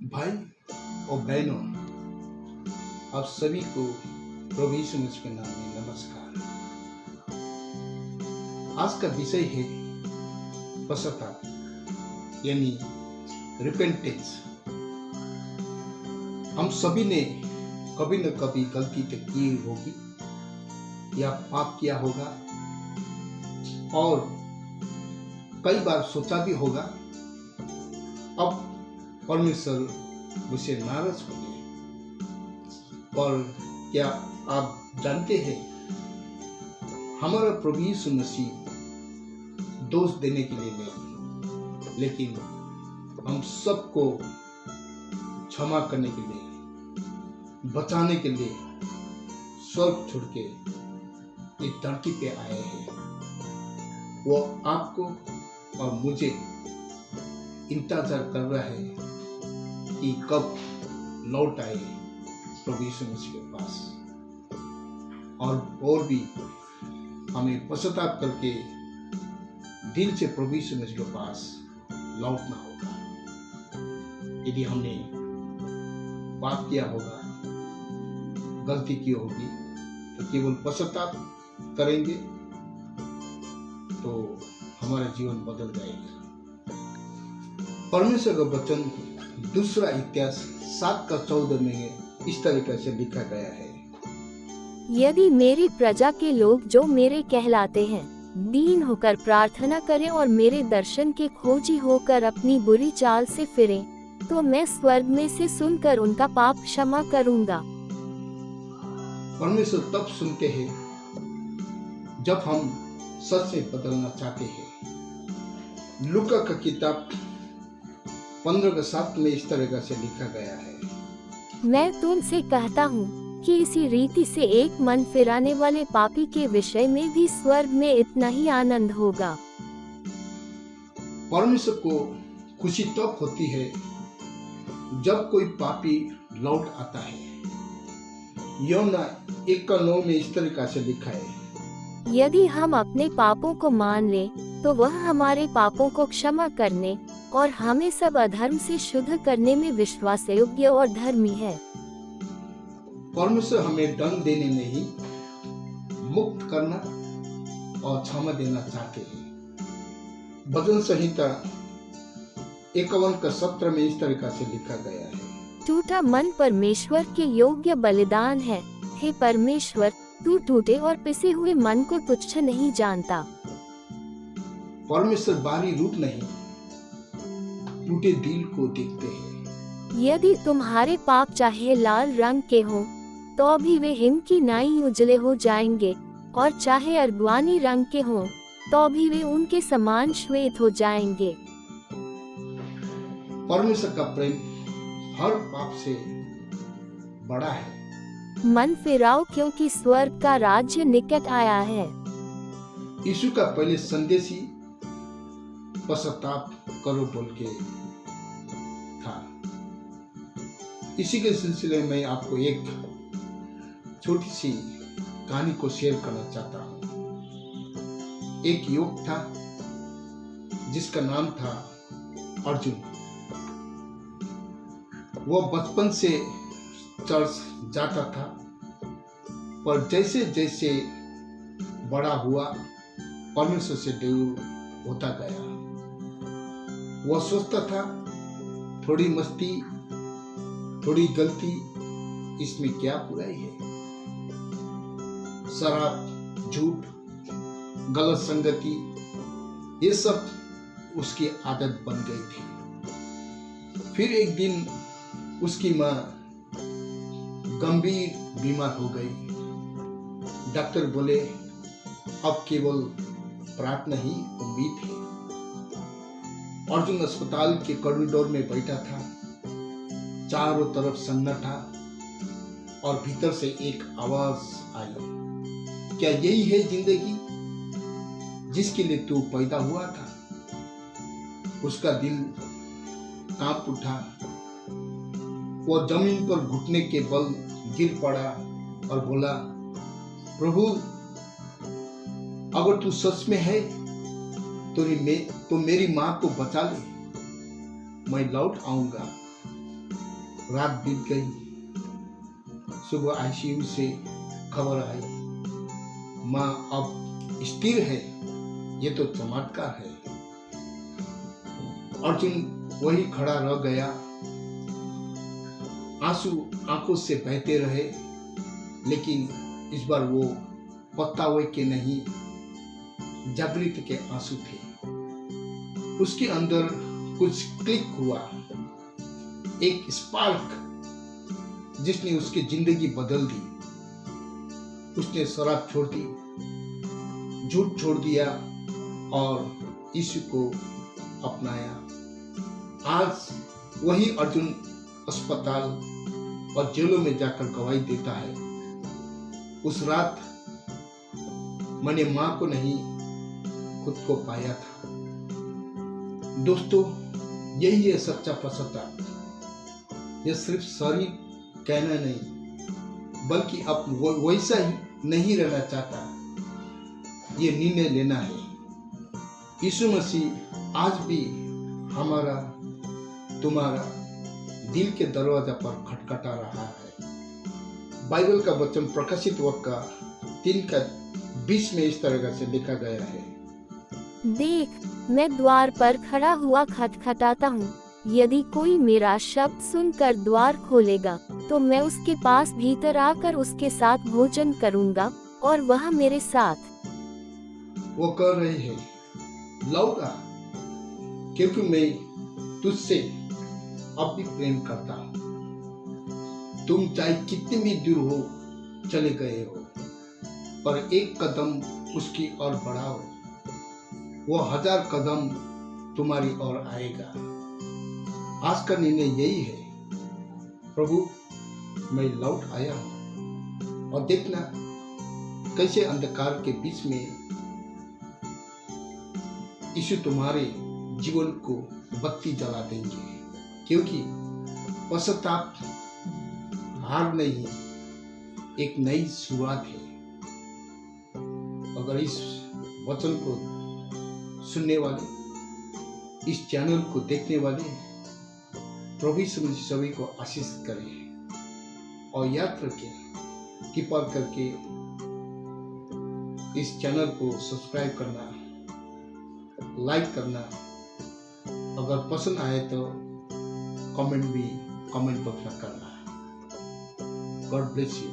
भाई और बहनों, आप सभी को प्रभु यीशु मसीह के नाम में नमस्कार। आज का विषय है पश्चाताप यानी रिपेंटेंस। हम सभी ने कभी न कभी गलती तो की होगी या पाप किया होगा और कई बार सोचा भी होगा अब परमेश्वर मुझसे नाराज हो गए। और क्या आप जानते हैं हमारा प्रभु यीशु मसीह दोष देने के लिए नहीं, लेकिन हम सबको क्षमा करने के लिए, बचाने के लिए स्वर्ग छोड़ के इस धरती पे आए हैं। वो आपको और मुझे इंतजार कर रहा है कि कब लौट आए प्रभु यीशु मसीह के पास, और भी हमें पश्चाताप करके दिल से प्रभु यीशु मसीह के पास लौटना होगा। यदि हमने पाप किया होगा, गलती की होगी, तो केवल पश्चाताप करेंगे तो हमारा जीवन बदल जाएगा। परमेश्वर का वचन दूसरा इतिहास 7:14 में इस तरीके से लिखा गया है, यदि मेरी प्रजा के लोग जो मेरे कहलाते हैं दीन होकर प्रार्थना करें और मेरे दर्शन के खोजी होकर अपनी बुरी चाल से फिरें, तो मैं स्वर्ग में से सुनकर उनका पाप क्षमा करूंगा। परमेश्वर तब सुनते हैं जब हम सच में बदलना चाहते हैं। लूका का किताब 15:7 में इस तरह से लिखा गया है, मैं तुमसे कहता हूँ कि इसी रीति से एक मन फिराने वाले पापी के विषय में भी स्वर्ग में इतना ही आनंद होगा। परमेश्वर को खुशी तब होती है जब कोई पापी लौट आता है। यूहन्ना 1:9 में इस तरीके से लिखा है, यदि हम अपने पापों को मान लें तो वह हमारे पापों को क्षमा करने और हमें सब अधर्म से शुद्ध करने में विश्वास योग्य और धर्मी है। परमेश्वर हमें दंड देने नहीं, मुक्त करना और क्षमा देना चाहते हैं। भजन संहिता 51:17 में इस तरीके से लिखा गया है, टूटा मन परमेश्वर के योग्य बलिदान है। हे परमेश्वर, तू टूटे और पिसे हुए मन को तुच्छ नहीं जानता। परमेश्वर बाहरी रूप नहीं, टूटे दिल को देखते हैं। यदि तुम्हारे पाप चाहे लाल रंग के हों, तो भी वे हिम की नाई उजले हो जाएंगे, और चाहे अर्गवानी रंग के हों, तो भी वे उनके समान श्वेत हो जाएंगे। परमेश्वर का प्रेम हर पाप से बड़ा है। मन फिराओ, क्योंकि स्वर्ग का राज्य निकट आया है। यीशु का पहले संदेश ही पश्चाताप करो बोल के था। इसी के सिलसिले में आपको एक छोटी सी कहानी को शेयर करना चाहता हूँ। एक युवक था जिसका नाम था अर्जुन। वह बचपन से चर्च जाता था, पर जैसे जैसे बड़ा हुआ परमेश्वर से दूर होता गया। वह सोचता था थोड़ी मस्ती, थोड़ी गलती, इसमें क्या बुराई है। शराब, झूठ, गलत संगति, ये सब उसकी आदत बन गई थी। फिर एक दिन उसकी माँ गंभीर बीमार हो गई। डॉक्टर बोले अब केवल प्रार्थना ही उम्मीद है। अर्जुन अस्पताल के कॉरिडोर में बैठा था। चारों तरफ सन्नाटा और भीतर से एक आवाज आई, क्या यही है जिंदगी जिसके लिए तू पैदा हुआ था? उसका दिल कांप उठा। वह जमीन पर घुटने के बल गिर पड़ा और बोला, प्रभु अगर तू सच में है तो मेरी माँ को बचा ले, मैं लौट आऊंगा। रात बीत गई, सुबह आईसीयू से खबर आई, माँ अब स्थिर है। ये तो चमत्कार है। अर्जुन वही खड़ा रह गया, आंसू आंखों से बहते रहे, लेकिन इस बार वो पछतावे के नहीं, जागृति के आंसू थे। उसके अंदर कुछ क्लिक हुआ, एक स्पार्क जिसने उसकी जिंदगी बदल दी। उसने शराब छोड़ दी, झूठ छोड़ दिया और यीशु को अपनाया। आज वही अर्जुन अस्पताल और जेलों में जाकर गवाही देता है। उस रात मैंने मां को नहीं, खुद को पाया था। दोस्तों, यही है सच्चा पश्चाताप। यह सिर्फ सॉरी कहना नहीं, बल्कि अब वैसा ही नहीं रहना चाहता, ये निर्णय लेना है। यीशु मसीह आज भी हमारा, तुम्हारा दिल के दरवाजा पर खटखटा रहा है। बाइबल का वचन प्रकाशित वाक्य 3:20 में इस तरह से लिखा गया है, देख, मैं द्वार पर खड़ा हुआ खटखटाता हूँ। यदि कोई मेरा शब्द सुनकर द्वार खोलेगा, तो मैं उसके पास भीतर आकर उसके साथ भोजन करूँगा और वह मेरे साथ। वो कह रहे हैं, लौट आ, क्योंकि मैं तुझसे अब भी प्रेम करता हूँ। तुम चाहे कितनी भी दूर हो चले गए हो, पर एक कदम उसकी ओर बढ़ाओ, वो 1000 कदम तुम्हारी ओर आएगा। आज का निर्णय यही है, प्रभु मैं लौट आया हूँ। और देखना कैसे अंधकार के बीच में यीशु तुम्हारे जीवन को बत्ती जला देंगे, क्योंकि पश्चाताप हार नहीं, एक नई शुरुआत है। अगर इस वचन को सुनने वाले, इस चैनल को देखने वाले प्रभु यीशु मसीह सभी को आशीष करें। और याद रखें, कृपा करके इस चैनल को सब्सक्राइब करना, लाइक करना, अगर पसंद आए तो कमेंट बॉक्स में करना। God bless you.